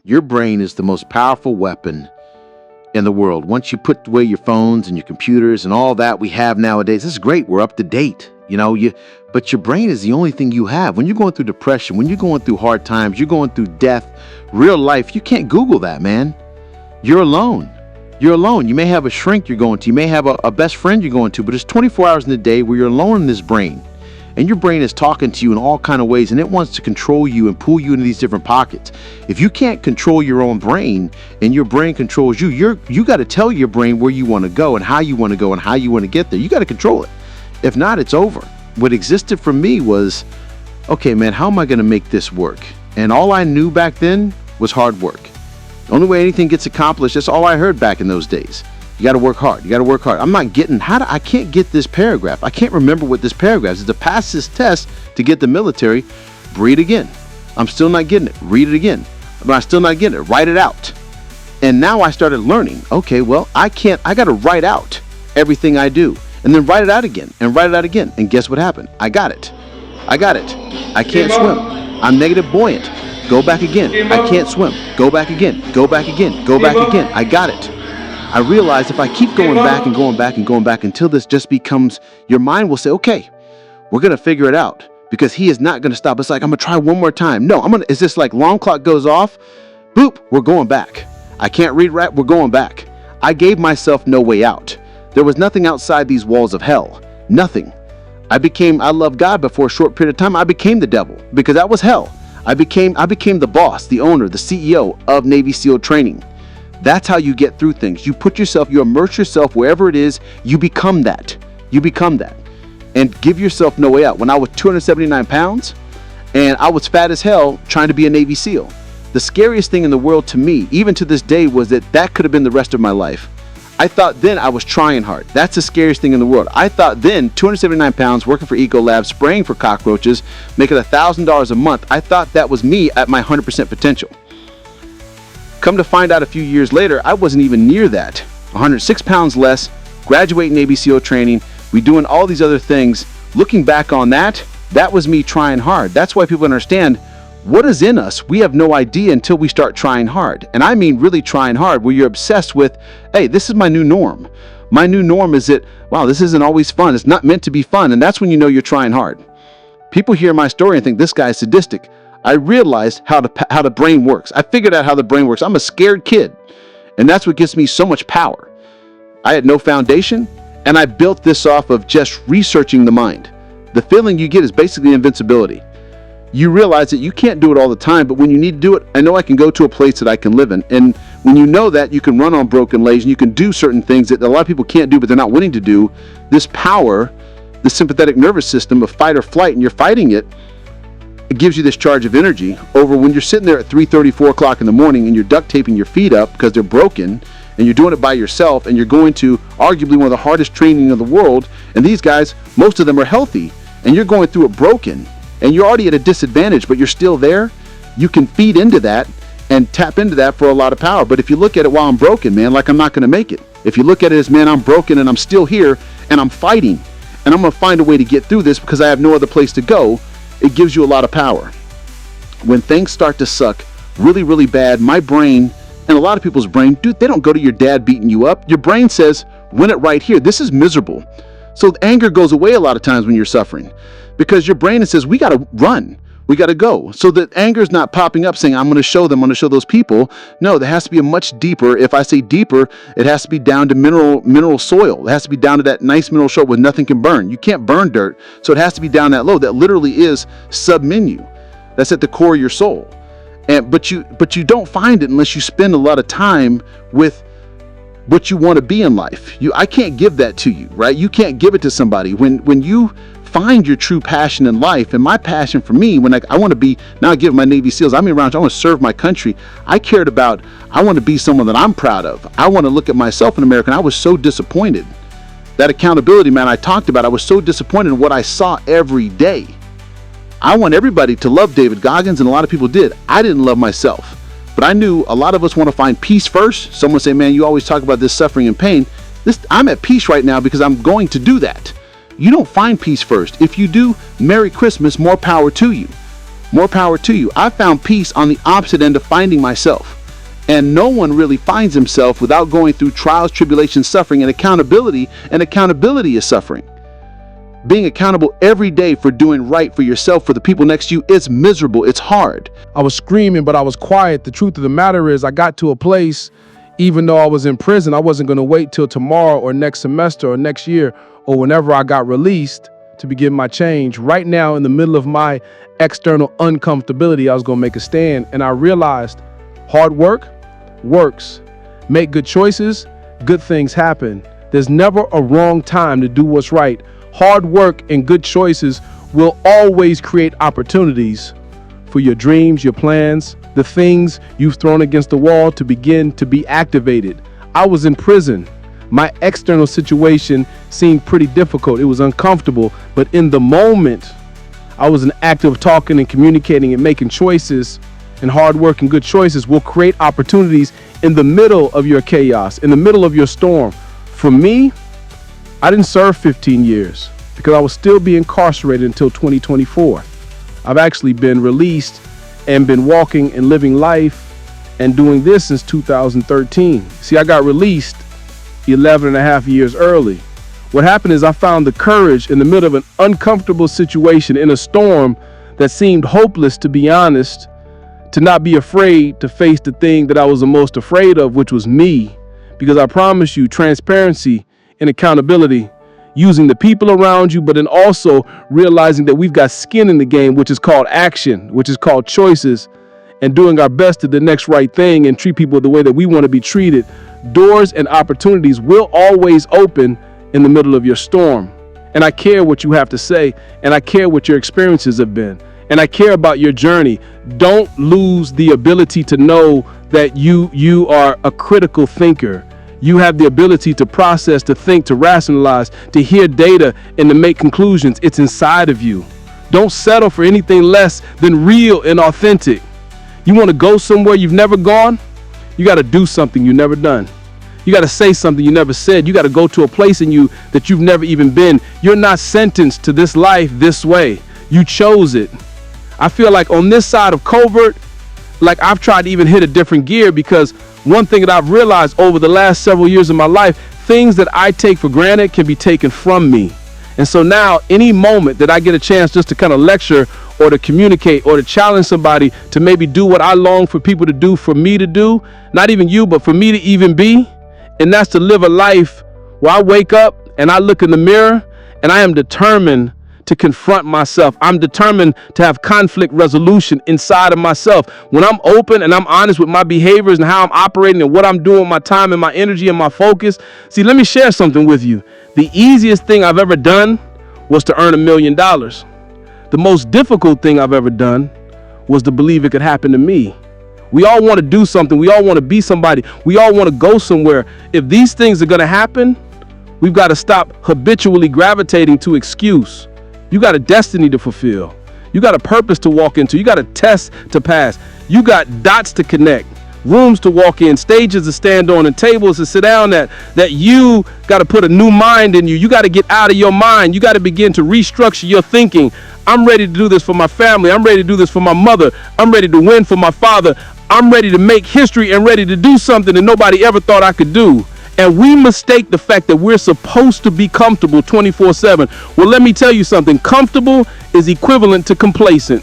Your brain is the most powerful weapon in the world. Once you put away your phones and your computers and all that we have nowadays, this is great. We're up to date, but your brain is the only thing you have. When you're going through depression, when you're going through hard times, you're going through death, real life, you can't Google that, man. You're alone. You're alone. You may have a shrink you're going to. You may have a best friend you're going to, but it's 24 hours in the day where you're alone in this brain. And your brain is talking to you in all kinds of ways, and it wants to control you and pull you into these different pockets. If you can't control your own brain and your brain controls you, you got to tell your brain where you want to go and how you want to go and how you want to get there. You got to control it. If not, it's over. What existed for me was, okay, man, how am I going to make this work? And all I knew back then was hard work. The only way anything gets accomplished, that's all I heard back in those days. You got to work hard. You got to work hard. I'm not getting, I can't get this paragraph. I can't remember what this paragraph is. To pass this test to get the military, read again. I'm still not getting it. Read it again. I'm still not getting it. Write it out. And now I started learning. Okay, well, I got to write out everything I do. And then write it out again and write it out again. And guess what happened? I got it. I can't swim. I'm negative buoyant. Go back again. I can't swim. Go back again. Go back again. Go back again. I got it. I realized if I keep going back and going back and going back until this just becomes, your mind will say, okay, we're going to figure it out, because he is not going to stop. It's like, I'm going to try one more time. No, it's just like alarm clock goes off. Boop, we're going back. I can't read right. We're going back. I gave myself no way out. There was nothing outside these walls of hell. Nothing. I loved God, but for a short period of time, I became the devil, because that was hell. I became the boss, the owner, the CEO of Navy SEAL training. That's how you get through things. You immerse yourself wherever it is, you become that. And give yourself no way out. When I was 279 pounds and I was fat as hell trying to be a Navy SEAL, the scariest thing in the world to me, even to this day, was that could have been the rest of my life. I thought then I was trying hard. That's the scariest thing in the world. I thought then, 279 pounds, working for Ecolab, spraying for cockroaches, making $1,000 a month, I thought that was me at my 100% potential. Come to find out a few years later, I wasn't even near that. 106 pounds less, graduating Navy SEAL training, we doing all these other things. Looking back on that was me trying hard. That's why people understand what is in us. We have no idea until we start trying hard. And I mean really trying hard, where you're obsessed with, hey, this is my new norm. My new norm is that, wow, this isn't always fun. It's not meant to be fun. And that's when you know you're trying hard. People hear my story and think this guy's sadistic. I realized how the brain works. I figured out how the brain works. I'm a scared kid, and that's what gives me so much power. I had no foundation, and I built this off of just researching the mind. The feeling you get is basically invincibility. You realize that you can't do it all the time, but when you need to do it, I know I can go to a place that I can live in. And when you know that, you can run on broken legs, and you can do certain things that a lot of people can't do, but they're not willing to do. This power, the sympathetic nervous system of fight or flight, and you're fighting it, it gives you this charge of energy over when you're sitting there at 3:30, 4 o'clock in the morning and you're duct taping your feet up because they're broken, and you're doing it by yourself, and you're going to arguably one of the hardest training in the world, and these guys, most of them are healthy, and you're going through it broken, and you're already at a disadvantage, but you're still there. You can feed into that and tap into that for a lot of power. But if you look at it while I'm broken, man, like I'm not going to make it. If you look at it as, man, I'm broken and I'm still here and I'm fighting and I'm going to find a way to get through this because I have no other place to go, it gives you a lot of power. When things start to suck really, really bad, my brain and a lot of people's brain, dude, they don't go to your dad beating you up. Your brain says, win it right here. This is miserable. So anger goes away a lot of times when you're suffering because your brain says, we got to run. We got to go. So that anger is not popping up saying, I'm going to show them, I'm going to show those people. No, there has to be a much deeper. If I say deeper, it has to be down to mineral soil. It has to be down to that nice mineral soil where nothing can burn. You can't burn dirt. So it has to be down that low. That literally is sub-menu. That's at the core of your soul. But you don't find it unless you spend a lot of time with what you want to be in life. I can't give that to you, right? You can't give it to somebody. When you find your true passion in life, and my passion for me, when I want to be, now I give my Navy SEALs, I want to serve my country. I want to be someone that I'm proud of. I want to look at myself in America, and I was so disappointed. That accountability, man, I talked about, I was so disappointed in what I saw every day. I want everybody to love David Goggins, and a lot of people did. I didn't love myself. But I knew a lot of us want to find peace first. Someone say, man, you always talk about this suffering and pain. I'm at peace right now because I'm going to do that. You don't find peace first. If you do, Merry Christmas, more power to you. More power to you. I found peace on the opposite end of finding myself. And no one really finds himself without going through trials, tribulations, suffering, and accountability. And accountability is suffering. Being accountable every day for doing right for yourself, for the people next to you, it's miserable. It's hard. I was screaming, but I was quiet. The truth of the matter is I got to a place, even though I was in prison, I wasn't going to wait till tomorrow or next semester or next year or whenever I got released to begin my change. Right now, in the middle of my external uncomfortability, I was going to make a stand. And I realized hard work works. Make good choices, good things happen. There's never a wrong time to do what's right. Hard work and good choices will always create opportunities for your dreams, your plans, the things you've thrown against the wall to begin to be activated. I was in prison. My external situation seemed pretty difficult. It was uncomfortable, but in the moment, I was an act of talking and communicating and making choices, and hard work and good choices will create opportunities in the middle of your chaos, in the middle of your storm. For me, I didn't serve 15 years because I was still being incarcerated until 2024. I've actually been released and been walking and living life and doing this since 2013. See, I got released 11 and a half years early. What happened is I found the courage in the middle of an uncomfortable situation in a storm that seemed hopeless, to be honest, to not be afraid to face the thing that I was the most afraid of, which was me. Because I promise you, transparency and accountability, using the people around you, but then also realizing that we've got skin in the game, which is called action, which is called choices, and doing our best to the next right thing and treat people the way that we want to be treated. Doors and opportunities will always open in the middle of your storm. And I care what you have to say, and I care what your experiences have been, and I care about your journey. Don't lose the ability to know that you are a critical thinker. You have the ability to process, to think, to rationalize, to hear data, and to make conclusions. It's inside of you. Don't settle for anything less than real and authentic. You want to go somewhere you've never gone? You got to do something you've never done. You got to say something you never said. You got to go to a place in you that you've never even been. You're not sentenced to this life this way. You chose it. I feel like on this side of covert, like I've tried to even hit a different gear, because one thing that I've realized over the last several years of my life, things that I take for granted can be taken from me. And so now any moment that I get a chance just to kind of lecture or to communicate or to challenge somebody to maybe do what I long for people to do, for me to do, not even you, but for me to even be, and that's to live a life where I wake up and I look in the mirror and I am determined to confront myself. I'm determined to have conflict resolution inside of myself. When I'm open and I'm honest with my behaviors and how I'm operating and what I'm doing with my time and my energy and my focus. See, let me share something with you. The easiest thing I've ever done was to earn $1 million. The most difficult thing I've ever done was to believe it could happen to me. We all want to do something. We all want to be somebody. We all want to go somewhere. If these things are going to happen, we've got to stop habitually gravitating to excuse. You got a destiny to fulfill. You got a purpose to walk into. You got a test to pass. You got dots to connect, rooms to walk in, stages to stand on, and tables to sit down at, that you got to put a new mind in you. You got to get out of your mind. You got to begin to restructure your thinking. I'm ready to do this for my family. I'm ready to do this for my mother. I'm ready to win for my father. I'm ready to make history and ready to do something that nobody ever thought I could do. And we mistake the fact that we're supposed to be comfortable 24/7. Well, let me tell you something. Comfortable is equivalent to complacent.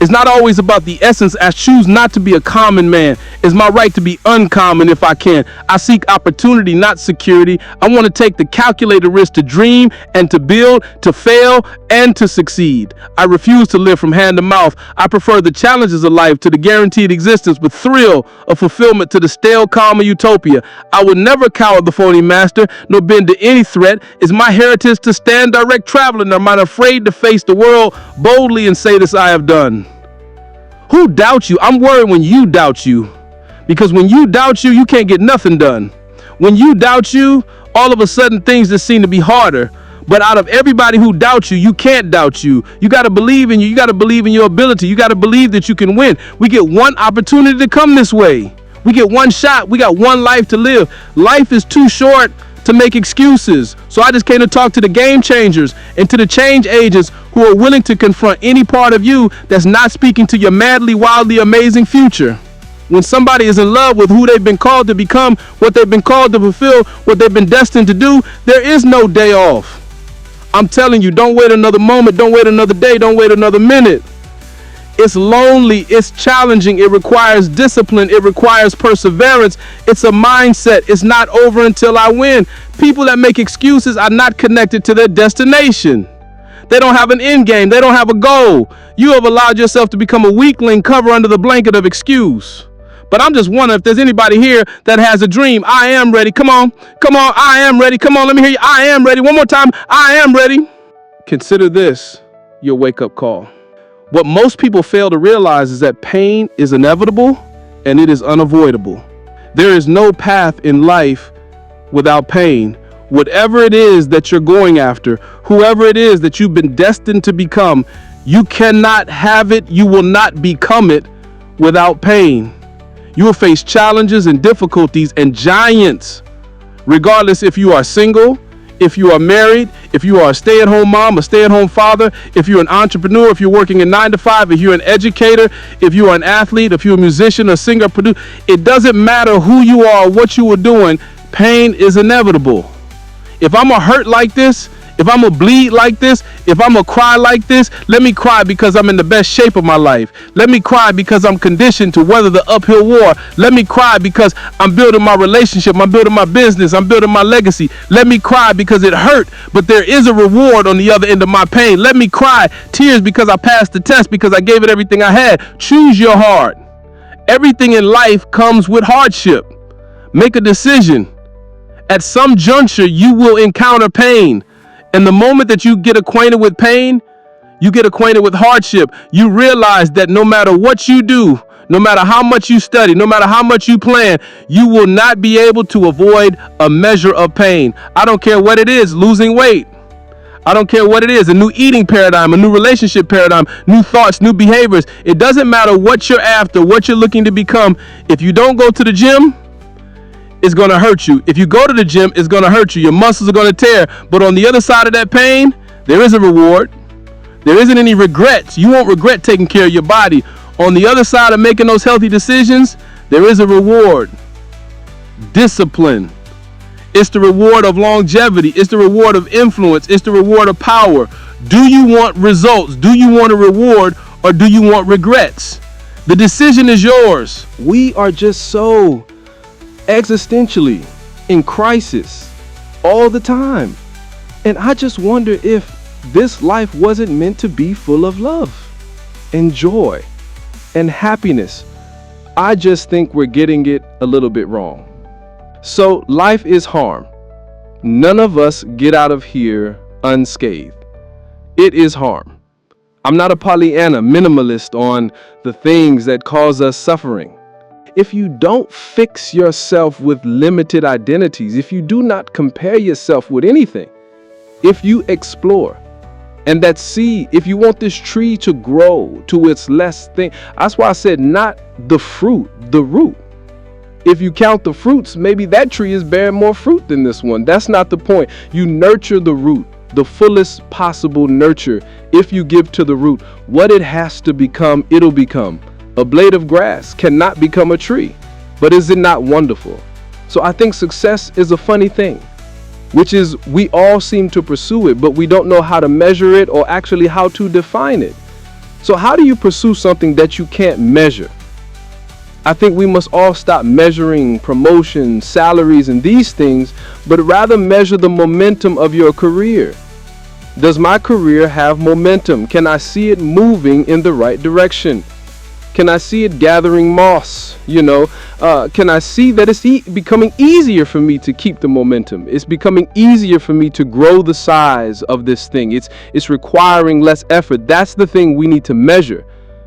It's not always about the essence. I choose not to be a common man. It's my right to be uncommon if I can. I seek opportunity, not security. I want to take the calculated risk to dream and to build, to fail and to succeed. I refuse to live from hand to mouth. I prefer the challenges of life to the guaranteed existence, with thrill of fulfillment to the stale calm of utopia. I would never cower the phony master, nor bend to any threat. It's my heritage to stand direct traveling. I'm not afraid to face the world boldly and say this I have done. Who doubts you? I'm worried when you doubt you. Because when you doubt you, you can't get nothing done. When you doubt you, all of a sudden things just seem to be harder. But out of everybody who doubts you, you can't doubt you. You got to believe in you. You got to believe in your ability. You got to believe that you can win. We get one opportunity to come this way. We get one shot. We got one life to live. Life is too short to make excuses. So I just came to talk to the game changers and to the change agents who are willing to confront any part of you that's not speaking to your madly, wildly amazing future. When somebody is in love with who they've been called to become, what they've been called to fulfill, what they've been destined to do, there is no day off. I'm telling you, don't wait another moment, don't wait another day, don't wait another minute. It's lonely, it's challenging, it requires discipline, it requires perseverance. It's a mindset. It's not over until I win. People that make excuses are not connected to their destination. They don't have an end game. They don't have a goal. You have allowed yourself to become a weakling, cover under the blanket of excuse. But I'm just wondering if there's anybody here that has a dream. I am ready. Come on. Come on. I am ready. Come on. Let me hear you. I am ready. One more time. I am ready. Consider this your wake-up call. What most people fail to realize is that pain is inevitable and it is unavoidable. There is no path in life without pain. Whatever it is that you're going after, whoever it is that you've been destined to become, you cannot have it, you will not become it without pain. You will face challenges and difficulties and giants, regardless if you are single, if you are married, if you are a stay-at-home mom, a stay-at-home father, if you're an entrepreneur, if you're working a 9-to-5, if you're an educator, if you're an athlete, if you're a musician, a singer, a producer. It doesn't matter who you are or what you are doing, pain is inevitable. If I'm gonna hurt like this, if I'm gonna bleed like this, if I'm gonna cry like this, let me cry because I'm in the best shape of my life. Let me cry because I'm conditioned to weather the uphill war. Let me cry because I'm building my relationship, I'm building my business, I'm building my legacy. Let me cry because it hurt, but there is a reward on the other end of my pain. Let me cry tears because I passed the test, because I gave it everything I had. Choose your heart. Everything in life comes with hardship. Make a decision. At some juncture, you will encounter pain. And the moment that you get acquainted with pain, you get acquainted with hardship. You realize that no matter what you do, no matter how much you study, no matter how much you plan, you will not be able to avoid a measure of pain. I don't care what it is, losing weight. I don't care what it is, a new eating paradigm, a new relationship paradigm, new thoughts, new behaviors. It doesn't matter what you're after, what you're looking to become. If you don't go to the gym, it's going to hurt you. If you go to the gym, it's going to hurt you. Your muscles are going to tear. But on the other side of that pain, there is a reward. There isn't any regrets. You won't regret taking care of your body. On the other side of making those healthy decisions, there is a reward. Discipline. It's the reward of longevity. It's the reward of influence. It's the reward of power. Do you want results? Do you want a reward, or do you want regrets? The decision is yours. We are just so existentially in crisis all the time. And I just wonder if this life wasn't meant to be full of love and joy and happiness. I just think we're getting it a little bit wrong. So life is harm. None of us get out of here unscathed. It is harm. I'm not a Pollyanna minimalist on the things that cause us suffering. If you don't fix yourself with limited identities, if you do not compare yourself with anything, if you explore, and that seed, if you want this tree to grow to its less thing, that's why I said not the fruit, the root. If you count the fruits, maybe that tree is bearing more fruit than this one. That's not the point. You nurture the root, the fullest possible nurture. If you give to the root what it has to become, it'll become. A blade of grass cannot become a tree, but is it not wonderful? So I think success is a funny thing, which is we all seem to pursue it, but we don't know how to measure it or actually how to define it. So how do you pursue something that you can't measure? I think we must all stop measuring promotions, salaries, and these things, but rather measure the momentum of your career. Does my career have momentum? Can I see it moving in the right direction? Can I see it gathering moss? Can I see that it's becoming easier for me to keep the momentum? It's becoming easier for me to grow the size of this thing. It's requiring less effort. That's the thing we need to measure.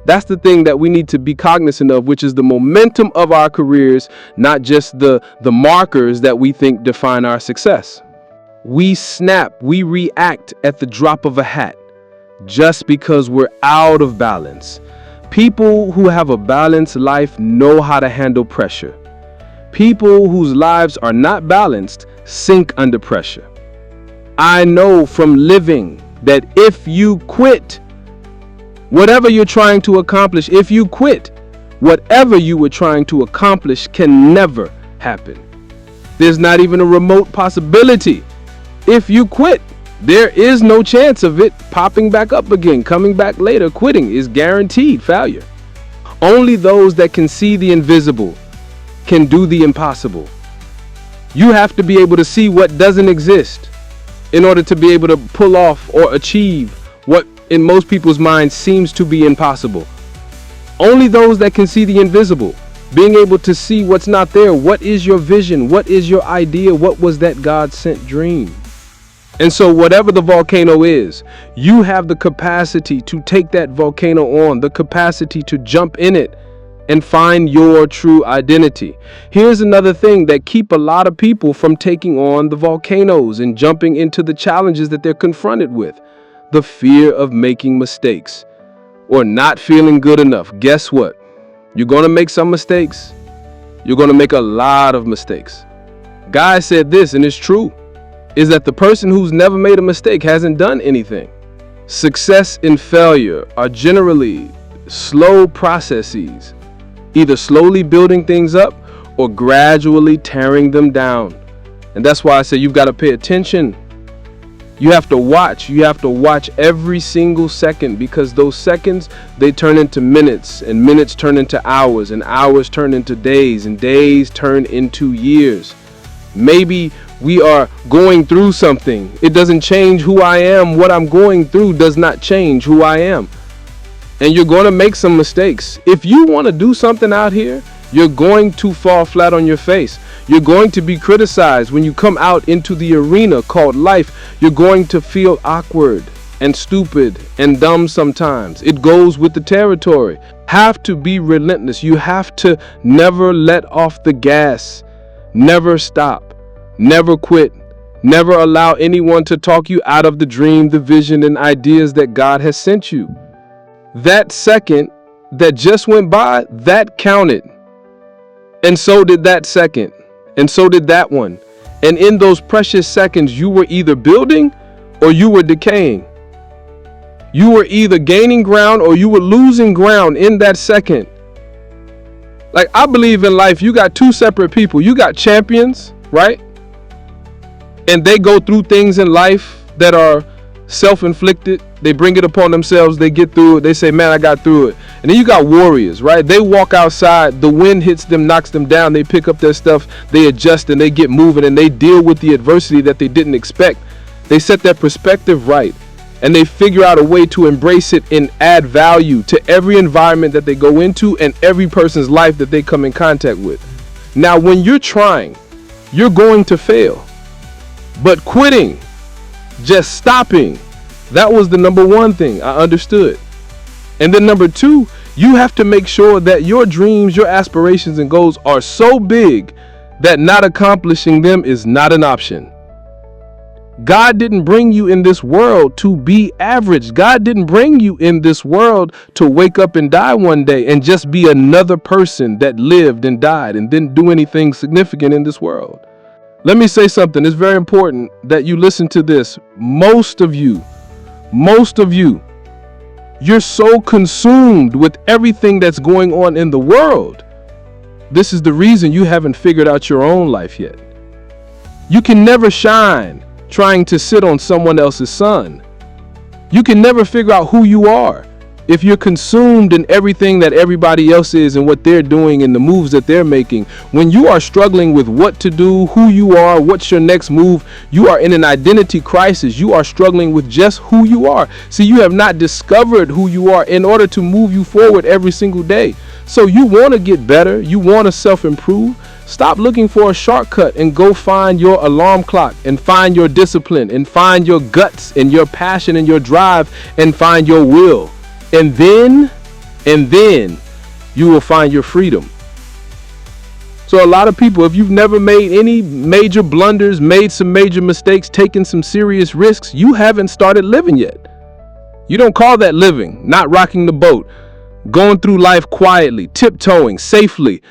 That's the thing that we need to be cognizant of, which is the momentum of our careers, not just the markers that we think define our success. We snap, we react at the drop of a hat just because we're out of balance. People who have a balanced life know how to handle pressure. People whose lives are not balanced sink under pressure. I know from living that if you quit whatever you're trying to accomplish, if you quit, whatever you were trying to accomplish can never happen. There's not even a remote possibility. If you quit, there is no chance of it popping back up again, coming back later. Quitting is guaranteed failure. Only those that can see the invisible can do the impossible. You have to be able to see what doesn't exist in order to be able to pull off or achieve what in most people's minds seems to be impossible. Only those that can see the invisible, being able to see what's not there. What is your vision? What is your idea? What was that God-sent dream? And so whatever the volcano is, you have the capacity to take that volcano on, the capacity to jump in it and find your true identity. Here's another thing that keep a lot of people from taking on the volcanoes and jumping into the challenges that they're confronted with. The fear of making mistakes or not feeling good enough. Guess what? You're going to make some mistakes. You're going to make a lot of mistakes. Guy said this, and it's true, is that the person who's never made a mistake hasn't done anything. Success and failure are generally slow processes, either slowly building things up or gradually tearing them down. And that's why I say you've got to pay attention. You have to watch. You have to watch every single second, because those seconds, they turn into minutes, and minutes turn into hours, and hours turn into days, and days turn into years. Maybe we are going through something. It doesn't change who I am. What I'm going through does not change who I am. And you're going to make some mistakes. If you want to do something out here, you're going to fall flat on your face. You're going to be criticized when you come out into the arena called life. You're going to feel awkward and stupid and dumb sometimes. It goes with the territory. Have to be relentless. You have to never let off the gas. Never stop. Never quit. Never allow anyone to talk you out of the dream, the vision, and ideas that God has sent you. That second that just went by, that counted. And so did that second. And so did that one. And in those precious seconds, you were either building or you were decaying. You were either gaining ground or you were losing ground in that second. Like, I believe in life, you got two separate people. You got champions, right? And they go through things in life that are self-inflicted. They bring it upon themselves. They get through it. They say, man, I got through it. And then you got warriors, right? They walk outside. The wind hits them, knocks them down. They pick up their stuff. They adjust and they get moving, and they deal with the adversity that they didn't expect. They set their perspective right, and they figure out a way to embrace it and add value to every environment that they go into and every person's life that they come in contact with. Now, when you're trying, you're going to fail. But quitting, just stopping, that was the number one thing I understood. And then number two, you have to make sure that your dreams, your aspirations and goals are so big that not accomplishing them is not an option. God didn't bring you in this world to be average. God didn't bring you in this world to wake up and die one day and just be another person that lived and died and didn't do anything significant in this world. Let me say something. It's very important that you listen to this. Most of you, you're so consumed with everything that's going on in the world. This is the reason you haven't figured out your own life yet. You can never shine trying to sit on someone else's sun. You can never figure out who you are if you're consumed in everything that everybody else is and what they're doing and the moves that they're making. When you are struggling with what to do, who you are, what's your next move, you are in an identity crisis. You are struggling with just who you are. See, you have not discovered who you are in order to move you forward every single day. So you want to get better. You want to self-improve. Stop looking for a shortcut and go find your alarm clock and find your discipline and find your guts and your passion and your drive and find your will. And then you will find your freedom. So a lot of people, if you've never made any major blunders, made some major mistakes, taken some serious risks, you haven't started living yet. You don't call that living, not rocking the boat, going through life quietly, tiptoeing, safely.